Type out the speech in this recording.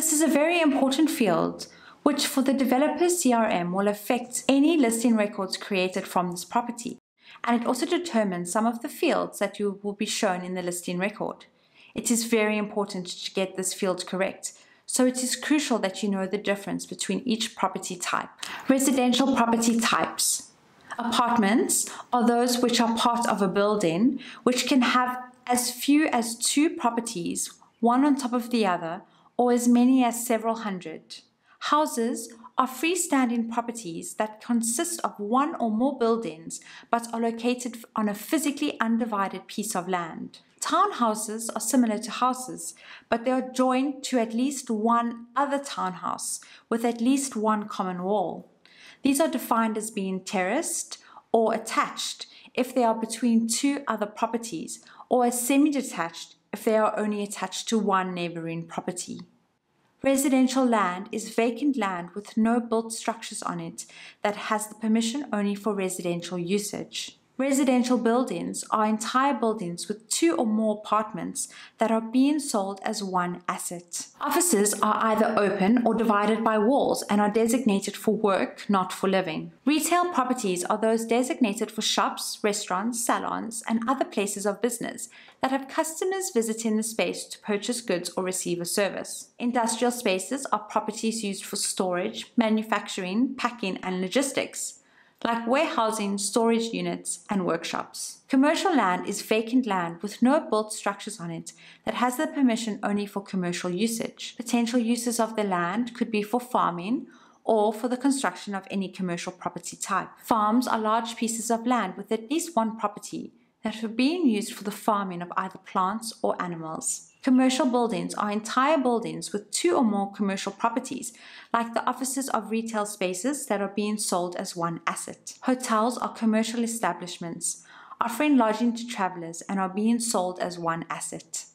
This is a very important field, which for the Developer CRM will affect any listing records created from this property, and it also determines some of the fields that you will be shown in the listing record. It is very important to get this field correct, so it is crucial that you know the difference between each property type. Residential property types. Apartments are those which are part of a building, which can have as few as 2 properties, one on top of the other, or as many as several hundred. Houses are freestanding properties that consist of one or more buildings but are located on a physically undivided piece of land. Townhouses are similar to houses, but they are joined to at least one other townhouse with at least one common wall. These are defined as being terraced or attached if they are between 2 other properties, or as semi-detached if they are only attached to one neighbouring property. Residential land is vacant land with no built structures on it that has the permission only for residential usage. Residential buildings are entire buildings with 2 or more apartments that are being sold as one asset. Offices are either open or divided by walls and are designated for work, not for living. Retail properties are those designated for shops, restaurants, salons, and other places of business that have customers visiting the space to purchase goods or receive a service. Industrial spaces are properties used for storage, manufacturing, packing, and logistics, like warehousing, storage units, and workshops. Commercial land is vacant land with no built structures on it that has the permission only for commercial usage. Potential uses of the land could be for farming or for the construction of any commercial property type. Farms are large pieces of land with at least one property that are being used for the farming of either plants or animals. Commercial buildings are entire buildings with 2 or more commercial properties, like the offices of retail spaces that are being sold as one asset. Hotels are commercial establishments, offering lodging to travelers and are being sold as one asset.